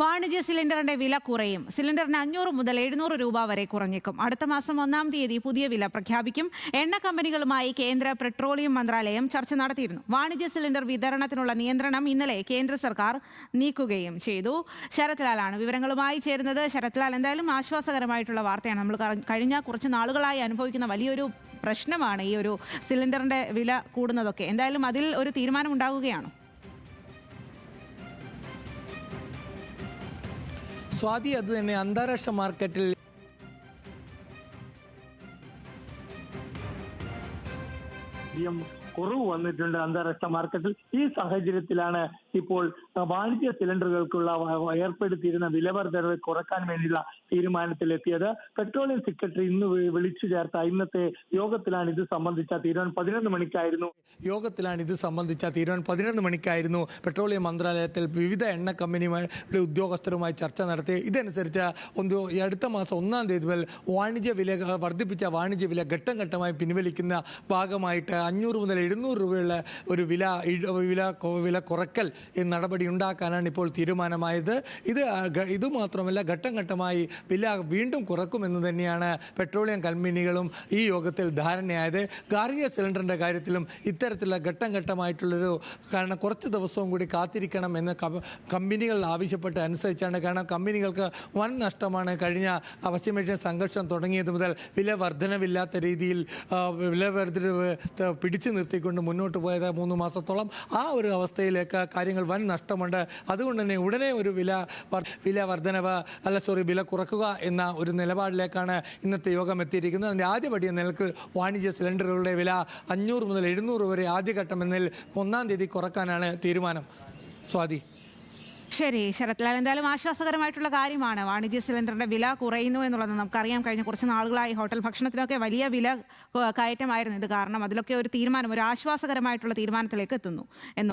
വാണിജ്യ സിലിണ്ടറിന്റെ വില കുറയും. സിലിണ്ടറിന് 500 മുതൽ 700 രൂപ വരെ കുറഞ്ഞേക്കും. അടുത്ത മാസം 1-ാം തീയതി പുതിയ വില പ്രഖ്യാപിക്കും. എണ്ണ കമ്പനികളുമായി കേന്ദ്ര പെട്രോളിയം മന്ത്രാലയം ചർച്ച നടത്തിയിരുന്നു. വാണിജ്യ സിലിണ്ടർ വിതരണത്തിനുള്ള നിയന്ത്രണം ഇന്നലെ കേന്ദ്ര സർക്കാർ നീക്കുകയും ചെയ്തു. ശരത് ലാലാണ് വിവരങ്ങളുമായി ചേരുന്നത്. ശരത് ലാൽ, എന്തായാലും ആശ്വാസകരമായിട്ടുള്ള വാർത്തയാണ്. നമ്മൾ കഴിഞ്ഞ കുറച്ച് നാളുകളായി അനുഭവിക്കുന്ന വലിയൊരു പ്രശ്നമാണ് ഈ ഒരു സിലിണ്ടറിന്റെ വില കൂടുന്നതൊക്കെ. എന്തായാലും അതിൽ ഒരു തീരുമാനം ഉണ്ടാവുകയാണോ? സ്വാതി, അത് തന്നെ അന്താരാഷ്ട്ര മാർക്കറ്റിൽ കുറവ് വന്നിട്ടുണ്ട് അന്താരാഷ്ട്ര മാർക്കറ്റിൽ. ഈ സാഹചര്യത്തിലാണ് ഇപ്പോൾ വാണിജ്യ സിലിണ്ടറുകൾക്കുള്ള ഏർപ്പെടുത്തിയിരുന്ന വിലവർദ്ധനവ് കുറക്കാൻ വേണ്ടിയുള്ള തീരുമാനത്തിലെത്തിയത്. പെട്രോളിയം സെക്രട്ടറി ഇന്ന് വിളിച്ചു ചേർത്ത ഇന്നത്തെ യോഗത്തിലാണ് ഇത് സംബന്ധിച്ച തീരുമാനം. 11 മണിക്കായിരുന്നു തീരുമാനം. 11 മണിക്കായിരുന്നു പെട്രോളിയം മന്ത്രാലയത്തിൽ വിവിധ എണ്ണ കമ്പനികളുടെ ഉദ്യോഗസ്ഥരുമായി ചർച്ച നടത്തി. ഇതനുസരിച്ച് ഈ അടുത്ത മാസം 1-ാം തീയതി മുതൽ വർദ്ധിപ്പിച്ച വാണിജ്യ വില ഘട്ടം ഘട്ടമായി പിൻവലിക്കുന്ന ഭാഗമായിട്ട് 500 മുതൽ 700 രൂപയുള്ള ഒരു വില കുറക്കൽ നടപടി ഉണ്ടാക്കാനാണ് ഇപ്പോൾ തീരുമാനമായത്. ഇത് മാത്രമല്ല, ഘട്ടം ഘട്ടമായി വില വീണ്ടും കുറക്കുമെന്ന് തന്നെയാണ് പെട്രോളിയം കമ്പനികളും ഈ യോഗത്തിൽ ധാരണയായത്. ഗാർഹിക സിലിണ്ടറിൻ്റെ കാര്യത്തിലും ഇത്തരത്തിലുള്ള ഘട്ടം ഘട്ടമായിട്ടുള്ളൊരു കാരണം കുറച്ച് ദിവസവും കൂടി കാത്തിരിക്കണം എന്ന് കമ്പനികൾ ആവശ്യപ്പെട്ട് അനുസരിച്ചാണ്. കാരണം കമ്പനികൾക്ക് വൻ നഷ്ടമാണ്. കഴിഞ്ഞ പശ്ചിമേഷ്യൻ സംഘർഷം തുടങ്ങിയത് മുതൽ വില വർധനവില്ലാത്ത രീതിയിൽ വില വർധനവ് പിടിച്ചു നിർത്തിക്കൊണ്ട് മുന്നോട്ട് പോയത് 3 മാസത്തോളം. ആ ഒരു അവസ്ഥയിലേക്ക് കാര്യങ്ങൾ വൻ നഷ്ടമുണ്ട്. അതുകൊണ്ട് തന്നെ ഉടനെ ഒരു വില കുറക്കുക എന്ന ഒരു നിലപാടിലേക്കാണ് ഇന്നത്തെ യോഗം എത്തിയിരിക്കുന്നത്. അതിൻ്റെ ആദ്യപടി എന്ന നിലക്ക് വാണിജ്യ സിലിണ്ടറുകളുടെ വില 500 മുതൽ 700 വരെ ആദ്യഘട്ടം എന്നതിൽ 1-ാം തീയതി കുറക്കാനാണ് തീരുമാനം. സ്വാതി. ശരി ശരത് ലാൽ, എന്തായാലും ആശ്വാസകരമായിട്ടുള്ള കാര്യമാണ് വാണിജ്യ സിലിണ്ടറിന്റെ വില കുറയുന്നു എന്നുള്ളത്. നമുക്കറിയാം, കഴിഞ്ഞ കുറച്ച് നാളുകളായി ഹോട്ടൽ ഭക്ഷണത്തിലൊക്കെ വലിയ വില കയറ്റമായിരുന്നു ഇത്. കാരണം അതിലൊക്കെ ഒരു ആശ്വാസകരമായിട്ടുള്ള തീരുമാനത്തിലേക്ക് എത്തുന്നു എന്ന്